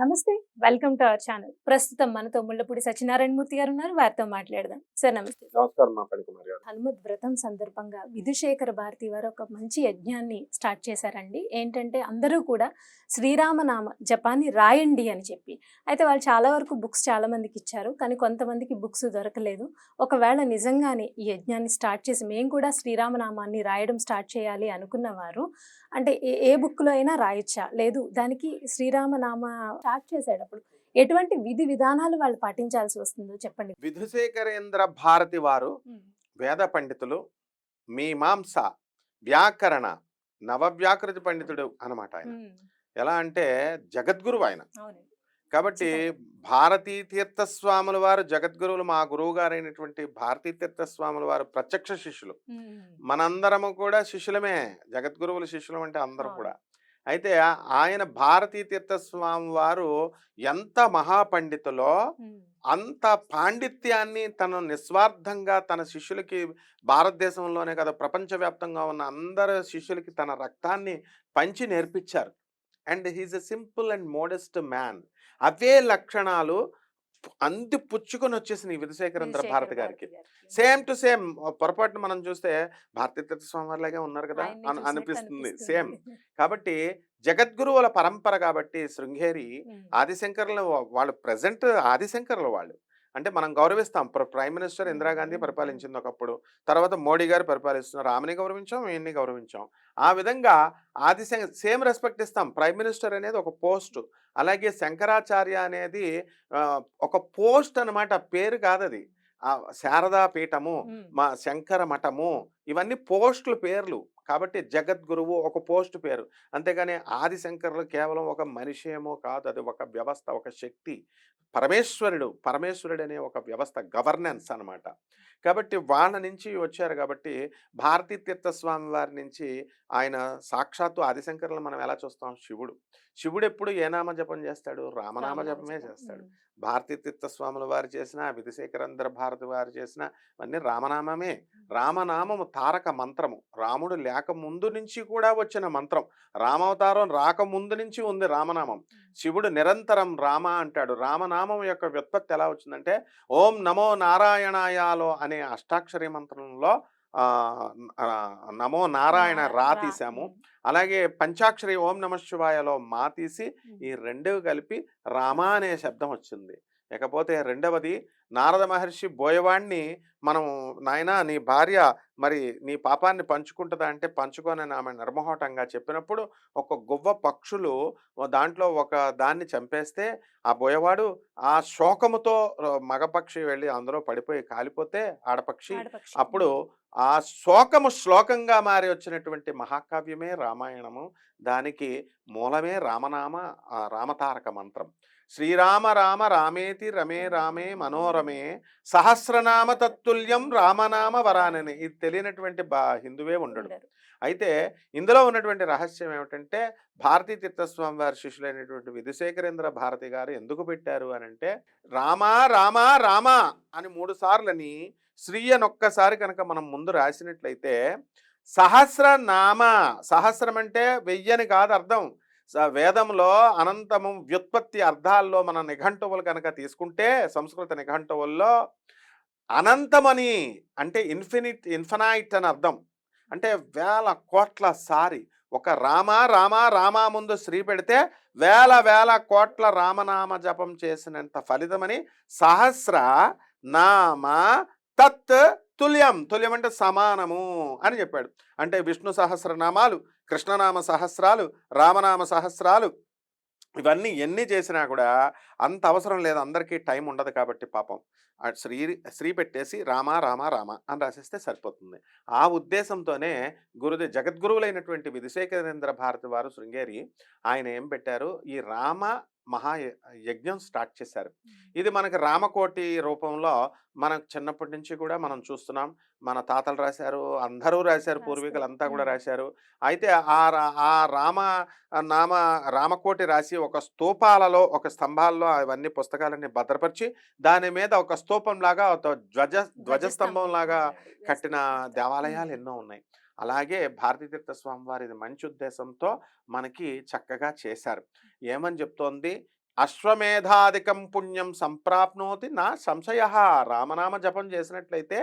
నమస్తే. Welcome to our channel. ప్రస్తుతం మనతో ముళ్ళపూడి సత్యనారాయణ మూర్తి గారు ఉన్నారు. వారితో మాట్లాడదాం. సార్ నమస్తే. నమస్కారం మా పనికుమార్ గారు. హనుమత్ వ్రతం సందర్భంగా విధుశేఖర భారతి వారు ఒక మంచి యజ్ఞాన్ని స్టార్ట్ చేశారండి. ఏంటంటే అందరూ కూడా శ్రీరామనామ జపాన్ని రాయండి అని చెప్పి. అయితే వాళ్ళు చాలా వరకు బుక్స్ చాలా మందికి ఇచ్చారు. కానీ కొంతమందికి బుక్స్ దొరకలేదు. ఒకవేళ నిజంగానే ఈ యజ్ఞాన్ని స్టార్ట్ చేసి మేము కూడా శ్రీరామనామాన్ని రాయడం స్టార్ట్ చేయాలి అనుకున్నవారు అంటే ఏ బుక్‌లో అయినా రాయొచ్చా? లేదు దానికి శ్రీరామనామ స్టార్ట్ చేసేటప్పుడు ఎటువంటి విధి విధానాలు వాళ్ళు పాటించాల్సి వస్తుందో చెప్పండి? విధుశేఖరేంద్ర భారతి వారు హ్మ్. వేద పండితులు, మీమాంస, వ్యాకరణ, నవవ్యాకృతి పండితుడు అన్నమాట ఆయన. హ్మ్. ఎలా అంటే జగద్గురువు ఆయన. అవునండి. కాబట్టి ఖచ్చితంగా. భారతీ తీర్థస్వాముల వారు జగద్గురువులు. మా గురువు గారైనటువంటి భారతీ తీర్థస్వాముల వారు ప్రత్యక్ష శిష్యులు. హ్మ్. మనందరము కూడా శిష్యులమే. జగద్గురువుల శిష్యులం అంటే అందరం అవును. కూడా. అయితే ఆయన భారతీ తీర్థస్వామి వారు ఎంత మహాపండితులో హ్మ్. అంత పాండిత్యాన్ని తను నిస్వార్థంగా తన శిష్యులకి, భారతదేశంలోనే కదా ప్రపంచవ్యాప్తంగా ఉన్న అందరు శిష్యులకి తన రక్తాన్ని పంచి నేర్పించారు. And he is a simple and modest man. అవే లక్షణాలు అంది పుచ్చుకొని వచ్చేసింది ఈ విధుశేఖరేంద్ర విధుశేఖర భారతి గారికి. భారతి గారికి. సేమ్ టు సేమ్ పొరపాటున మనం చూస్తే భారతీ తీర్థస్వామి వారిలాగే ఉన్నారు కదా ఆయన్ని చూసినట్టు అనిపిస్తుంది అనిపిస్తుంది. సేమ్. కాబట్టి జగద్గురువుల పరంపర కాబట్టి శృంగేరి హ్మ్. ఆదిశంకర్లు వాళ్ళు ప్రజెంట్ ఆదిశంకర్లు వాళ్ళు. అంటే మనం గౌరవిస్తాం. ప్రైమ్ మినిస్టర్ హ్మ్. ఇందిరాగాంధీ హ్మ్. హ్మ్. పరిపాలించింది ఒకప్పుడు. తర్వాత మోడీ గారు పరిపాలిస్తున్నారు. ఆమెని గౌరవించాం, ఈయన్ని గౌరవించాం. ఆ విధంగా సేమ్ రెస్పెక్ట్ ఇస్తాం. ప్రైమ్ మినిస్టర్ అనేది ఒక పోస్ట్. అలాగే శంకరాచార్య అనేది ఒక పోస్ట్ అనమాట. పేరు కాదది. శారదా పీఠము, హ్మ్. మా శంకర మఠము ఇవన్నీ పోస్టులు పేర్లు. కాబట్టి జగద్గురువు ఒక పోస్ట్ పేరు. అంతేగాని ఆదిశంకరులు కేవలం ఒక మనిషేమో కాదు. అది ఒక వ్యవస్థ, ఒక శక్తి. పరమేశ్వరుడనే ఒక వ్యవస్థ, గవర్నెన్స్ అన్నమాట. కాబట్టి వాళ్ళ నుంచి వచ్చారు కాబట్టి భారతీ తీర్థస్వామి వారి నుంచి ఆయన సాక్షాత్తు ఆదిశంకరులను మనం ఎలా చూస్తాం? శివుడు. శివుడు ఎప్పుడు ఏ నామ జపం చేస్తాడు? రామనామ రామనామ జపమే జపం. చేస్తాడు. హ్మ్. భారతీ తీర్థస్వాముల వారు చేసిన, విధుశేఖరేంద్ర భారతి వారు చేసిన అన్నీ రామనామమే. రామనామము తారక మంత్రము. రాముడు లేక ముందు నుంచి కూడా వచ్చిన మంత్రం. రామావతారం రాకముందు నుంచి ఉంది రామనామం. శివుడు నిరంతరం రామ అంటాడు. రామనామం యొక్క వ్యుత్పత్తి ఎలా వచ్చిందంటే ఓం నమో నారాయణాయాలో అనే అష్టాక్షరి మంత్రంలో నమో నారాయణ రా రా. తీసాము. హ్మ్. అలాగే పంచాక్షరి ఓం నమ శివాయలో మా తీసి హ్మ్. ఈ రెండు కలిపి రామ అనే శబ్దం వచ్చింది. ఇకపోతే రెండవది నారద మహర్షి బోయవాణ్ణి మనం నాయనా నీ భార్య మరి నీ పాపాన్ని పంచుకుంటుందా అంటే పంచుకోనని ఆమె నిర్మోహటంగా చెప్పినప్పుడు ఒక గువ్వ పక్షులు దాంట్లో ఒక దాన్ని చంపేస్తే ఆ బోయవాడు ఆ శోకముతో మగపక్షి వెళ్ళి అందులో పడిపోయి కాలిపోతే ఆడపక్షి ఆడపక్షి. అప్పుడు హ్మ్. ఆ శోకము శ్లోకంగా మారి వచ్చినటువంటి మహాకావ్యమే రామాయణము. దానికి మూలమే రామనామ రామతారక మంత్రం. శ్రీరామ రామ రామేతి రమే రామే మనోరమే సహస్రనామ తత్తుల్యం రామనామ వరానని. ఇది తెలియనటువంటి హిందువే ఉండడు. ఉండరు. అయితే ఇందులో ఉన్నటువంటి రహస్యం ఏమిటంటే భారతీ తీర్థస్వామి వారి శిష్యులైనటువంటి విధుశేఖరేంద్ర భారతి గారు ఎందుకు పెట్టారు అని అంటే రామా రామా రామా అని 3 సార్లని శ్రీ అని ఒక్కసారి కనుక మనం ముందు రాసినట్లయితే సహస్రనామ. సహస్రం అంటే వెయ్యని కాదు అర్థం. వేదంలో అనంతము వ్యుత్పత్తి అర్థాల్లో మన నిఘంటువులు కనుక తీసుకుంటే సంస్కృత నిఘంటువుల్లో అనంతమని అంటే ఇన్ఫినైట్ అని అర్థం. అంటే వేల కోట్ల సారి ఒక రామ రామ రామ ముందు శ్రీ పెడితే వేల వేల కోట్ల రామనామ జపం చేసినంత ఫలితమని సహస్ర నామ తత్ తుల్యం. తుల్యం అంటే సమానము అని చెప్పాడు. అంటే విష్ణు సహస్రనామాలు, కృష్ణనామ సహస్రాలు, రామనామ సహస్రాలు ఇవన్నీ ఎన్ని చేసినా కూడా అంత అవసరం లేదు. అందరికీ టైం ఉండదు కాబట్టి పాపం శ్రీ శ్రీ పెట్టేసి రామ రామ రామ అని రాసేస్తే సరిపోతుంది. ఆ ఉద్దేశంతోనే జగద్గురువులైనటువంటి విధుశేఖరేంద్ర భారతి వారు శృంగేరి ఆయన ఏం పెట్టారు? ఈ రామ మహా యజ్ఞం స్టార్ట్ చేశారు. ఇది మనకి రామకోటి రూపంలో మనకు చిన్నప్పటి నుంచి కూడా మనం చూస్తున్నాం. మన తాతలు రాశారు, అందరూ రాశారు, రాస్తారు. పూర్వీకులంతా కూడా హ్మ్. రాశారు. అయితే ఆ రామ నామ రామకోటి రాసి ఒక స్తూపాలలో, ఒక స్తంభాల్లో అవన్నీ పుస్తకాలన్నీ భద్రపరిచి దాని మీద ఒక స్తూపంలాగా ఒక ధ్వజస్తంభం ధ్వజస్తంభం. లాగా అవునండి. కట్టిన వేస్తారు. దేవాలయాలు హ్మ్. ఎన్నో ఉన్నాయి. అలాగే భారతీ తీర్థ స్వామి వారి ఇది మంచి ఉద్దేశంతో మనకి చక్కగా చేశారు. ఏమని చెప్తోంది? అశ్వమేధాధికం పుణ్యం సంప్రాప్నోతి నా సంశయ. రామనామ జపం చేసినట్లయితే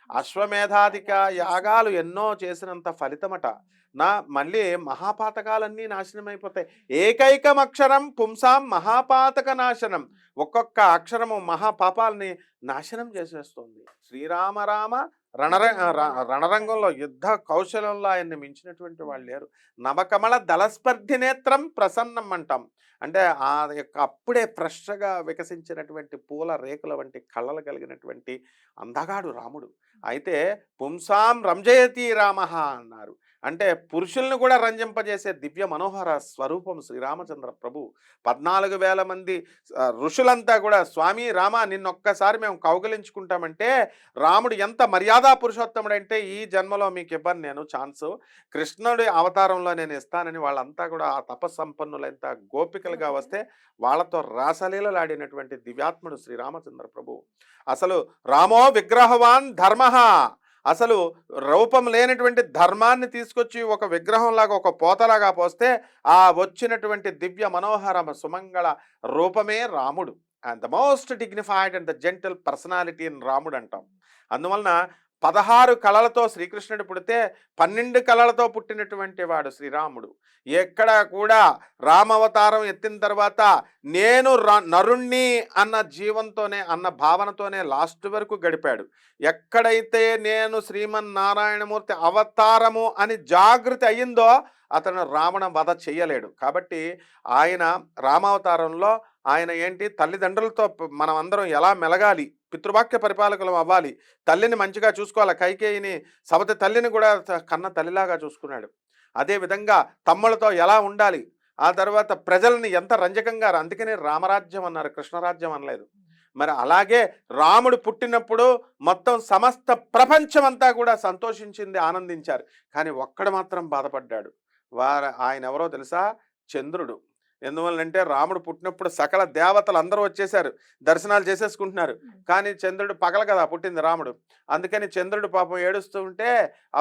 అశ్వమేధాధిక యాగాలు ఎన్నో చేసినంత ఫలితమట. మళ్ళీ మహాపాతకాలన్నీ నాశనం అయిపోతాయి. ఏకైకం అక్షరం పుంసాం మహాపాతక నాశనం. ఒక్కొక్క అక్షరము మహాపాపాలని నాశనం చేసేస్తుంది. శ్రీరామ రణరంగంలో యుద్ధ కౌశలంలో ఆయన్ని మించినటువంటి వాళ్ళు లేరు. నవకమల దళస్పర్ధి నేత్రం ప్రసన్నం అంటాం. అంటే ఆ యొక్క అప్పుడే ఫ్రెష్గా వికసించినటువంటి పూల రేకుల వంటి కళ్ళలు కలిగినటువంటి అందగాడు రాముడు. అయితే పుంసాం రంజయతి రామ అన్నారు. అంటే పురుషుల్ని కూడా రంజింపజేసే దివ్య మనోహర స్వరూపం శ్రీరామచంద్ర ప్రభు. 14,000 మంది ఋషులంతా కూడా స్వామి రామ నిన్నొక్కసారి మేము కౌగలించుకుంటామంటే రాముడు ఎంత మర్యాదా పురుషోత్తముడంటే ఈ జన్మలో మీకు ఇవ్వను నేను ఛాన్సు, కృష్ణుడి అవతారంలో నేను ఇస్తానని వాళ్ళంతా కూడా ఆ తపస్సంపన్నులంత గోపికలుగా వస్తే వాళ్ళతో రాసలీలలాడినటువంటి దివ్యాత్ముడు శ్రీరామచంద్ర ప్రభు. అసలు రామో విగ్రహవాన్ ధర్మ, అసలు రూపం లేనటువంటి ధర్మాన్ని తీసుకొచ్చి ఒక విగ్రహంలాగా ఒక పోతలాగా పోస్తే ఆ వచ్చినటువంటి దివ్య మనోహర సుమంగళ రూపమే రాముడు. And the most dignified and the gentle personality in రాముడు అంటాం. అందువలన 16 కళలతో శ్రీకృష్ణుడు పుడితే 12 కళలతో పుట్టినటువంటి వాడు శ్రీరాముడు. ఎక్కడ కూడా రామావతారం ఎత్తిన తర్వాత నేను నరుణ్ణి అన్న జీవంతోనే అన్న భావనతోనే లాస్ట్ వరకు గడిపాడు. ఎక్కడైతే నేను శ్రీమన్నారాయణమూర్తి అవతారము అని జాగృతి అయ్యిందో అతను రావణ వధ చెయ్యలేడు. కాబట్టి ఆయన రామావతారంలో ఆయన ఏంటి, తల్లిదండ్రులతో మనం అందరం ఎలా మెలగాలి, పితృవాక్య పరిపాలకులం అవ్వాలి, తల్లిని మంచిగా చూసుకోవాలి. కైకేయిని సవతి తల్లిని కూడా కన్న తల్లిలాగా చూసుకున్నాడు. అదేవిధంగా తమ్ముళ్ళతో ఎలా ఉండాలి, ఆ తర్వాత ప్రజల్ని ఎంత రంజకంగా, అందుకనే రామరాజ్యం అన్నారు, కృష్ణరాజ్యం అనలేదు. మరి అలాగే రాముడు పుట్టినప్పుడు మొత్తం సమస్త ప్రపంచం అంతా కూడా సంతోషించింది, ఆనందించారు. కానీ ఒక్కడు మాత్రం బాధపడ్డాడు. ఆయన ఎవరో తెలుసా? చంద్రుడు. ఎందువల్లంటే రాముడు పుట్టినప్పుడు సకల దేవతలు అందరూ వచ్చేసారు, దర్శనాలు చేసేసుకుంటున్నారు. కానీ చంద్రుడు పగల కదా పుట్టింది రాముడు. అందుకని చంద్రుడు పాపం ఏడుస్తూ ఉంటే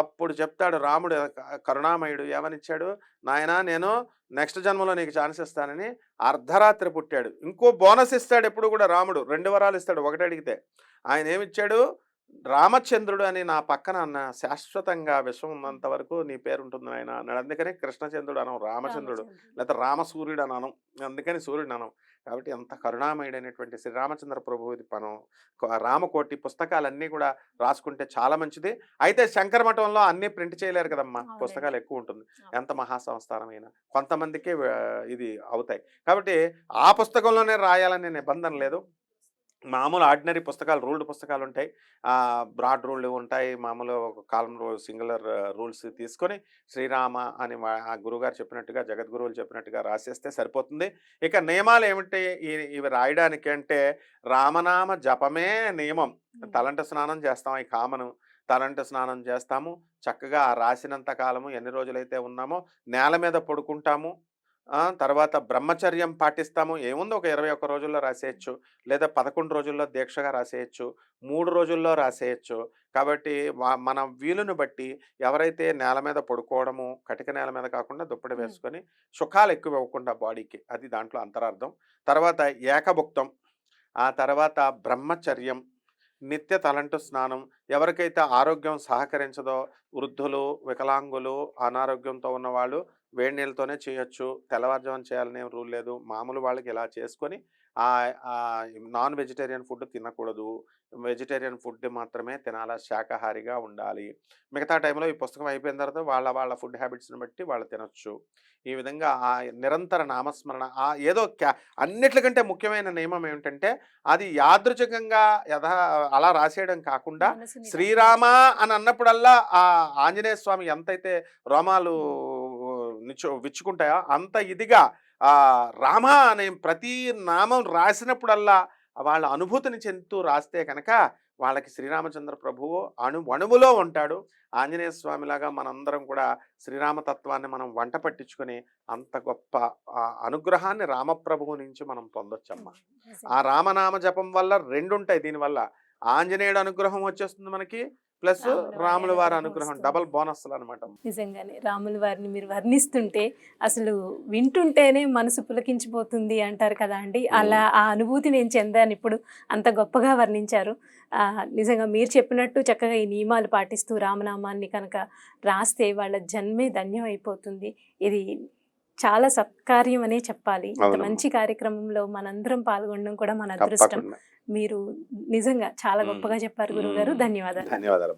అప్పుడు చెప్తాడు రాముడు కరుణామయుడు ఏమనిచ్చాడు, నాయనా నేను నెక్స్ట్ జన్మలో నీకు ఛాన్స్ ఇస్తానని అర్ధరాత్రి పుట్టాడు. ఇంకో బోనస్ ఇస్తాడు ఎప్పుడు కూడా రాముడు, 2 వరాలు ఇస్తాడు. ఒకటి అడిగితే ఆయన ఏమిచ్చాడు, రామచంద్రుడు అని నా పక్కన అన్న శాశ్వతంగా విశ్వం ఉన్నంత వరకు నీ పేరు ఉంటుంది ఆయన అన్నాడు. అందుకని కృష్ణచంద్రుడు అనం, రామచంద్రుడు లేకపోతే రామసూర్యుడు అనం, అందుకని సూర్యుడు అనం. కాబట్టి ఎంత కరుణామయుడైనటువంటి శ్రీరామచంద్ర ప్రభు మనం రామకోటి పుస్తకాలన్నీ కూడా రాసుకుంటే చాలా మంచిది. అయితే శంకర మఠంలో అన్నీ ప్రింట్ చేయలేరు కదమ్మా, పుస్తకాలు ఎక్కువ ఉంటుంది. ఎంత మహాసంస్థానమైన కొంతమందికే ఇది అవుతాయి. కాబట్టి ఆ పుస్తకంలోనే రాయాలనే నిబంధన లేదు. మామూలు ఆర్డినరీ పుస్తకాలు, రూల్డ్ పుస్తకాలు ఉంటాయి, బ్రాడ్ రూల్ ఉంటాయి, మామూలు ఒక కాలం సింగులర్ రూల్స్ తీసుకొని శ్రీరామ అని ఆ గురువుగారు చెప్పినట్టుగా, జగద్గురువులు చెప్పినట్టుగా రాసేస్తే సరిపోతుంది. ఇక నియమాలు ఏమిటి ఇవి రాయడానికి అంటే, రామనామ జపమే నియమం. తలంట స్నానం చేస్తాం, ఈ కామను తలంట స్నానం చేస్తాము. చక్కగా రాసినంత కాలము ఎన్ని రోజులైతే ఉన్నామో నేల మీద పడుకుంటాము. తర్వాత బ్రహ్మచర్యం పాటిస్తాము. ఏముంది, ఒక 21 రోజుల్లో రాసేయచ్చు, లేదా 11 రోజుల్లో దీక్షగా రాసేయచ్చు, 3 రోజుల్లో రాసేయచ్చు. కాబట్టి మన వీలును బట్టి ఎవరైతే నేల మీద పడుకోవడము, కటిక నేల మీద కాకుండా దుప్పటి వేసుకొని సుఖాలు ఎక్కువ ఇవ్వకుండా బాడీకి, అది దాంట్లో అంతరార్థం. తర్వాత ఏకభుక్తం, ఆ తర్వాత బ్రహ్మచర్యం, నిత్య తలంటు స్నానం. ఎవరికైతే ఆరోగ్యం సహకరించదో, వృద్ధులు, వికలాంగులు, అనారోగ్యంతో ఉన్నవాళ్ళు వేడి నీళ్ళతోనే చేయొచ్చు. తెల్లవారుజామున చేయాలనే రూల్ లేదు. మామూలు వాళ్ళకి ఇలా చేసుకొని నాన్ వెజిటేరియన్ ఫుడ్ తినకూడదు, వెజిటేరియన్ ఫుడ్ మాత్రమే తినాలా, శాకాహారిగా ఉండాలి. మిగతా టైంలో ఈ పుస్తకం అయిపోయిన తర్వాత వాళ్ళ ఫుడ్ హ్యాబిట్స్ని బట్టి వాళ్ళు తినొచ్చు. ఈ విధంగా ఆ నిరంతర నామస్మరణ, ఏదో అన్నిట్లకంటే ముఖ్యమైన నియమం ఏమిటంటే, అది యాదృచ్ఛికంగా అలా రాసేయడం కాకుండా శ్రీరామ అని అన్నప్పుడల్లా ఆ ఆంజనేయ స్వామి ఎంతైతే రోమాలు విచ్చుకుంటాయో అంత ఇదిగా రామ అనే ప్రతి నామం రాసినప్పుడల్లా వాళ్ళ అనుభూతిని చెందుతూ రాస్తే కనుక వాళ్ళకి శ్రీరామచంద్ర ప్రభువు అణువులో ఉంటాడు. ఆంజనేయ స్వామిలాగా మనందరం కూడా శ్రీరామతత్వాన్ని మనం వంట పట్టించుకొని అంత గొప్ప అనుగ్రహాన్ని రామప్రభువు నుంచి మనం పొందొచ్చమ్మా. ఆ రామనామ జపం వల్ల 2 ఉంటాయి. దీనివల్ల ఆంజనేయుడు అనుగ్రహం వచ్చేస్తుంది మనకి, ప్లస్ రాముల వారి రాముల వారి అనుగ్రహం అనుగ్రహం వస్తుంది. డబల్ బోనస్లు అనమాట. నిజంగానే రాముల వారిని మీరు వర్ణిస్తుంటే అసలు వింటుంటేనే మనసు పులకించిపోతుంది అంటారు కదా అండి. అలా ఆ అనుభూతి నేను చెందాను ఇప్పుడు. అంత గొప్పగా వర్ణించారు. నిజంగా మీరు చెప్పినట్టు చక్కగా ఈ నియమాలు పాటిస్తూ రామనామాన్ని కనుక రాస్తే వాళ్ళ జన్మే ధన్యం అయిపోతుంది. ఇది చాలా సత్కార్యం అనే చెప్పాలి. ఇంత అవునమ్మా. మంచి కార్యక్రమంలో మనందరం పాల్గొనడం కూడా మన అదృష్టం. తప్పకుండా. మీరు నిజంగా చాలా మ్మ్. గొప్పగా చెప్పారు గురుగారు. మ్మ్. ధన్యవాదాలు. ధన్యవాదాలు.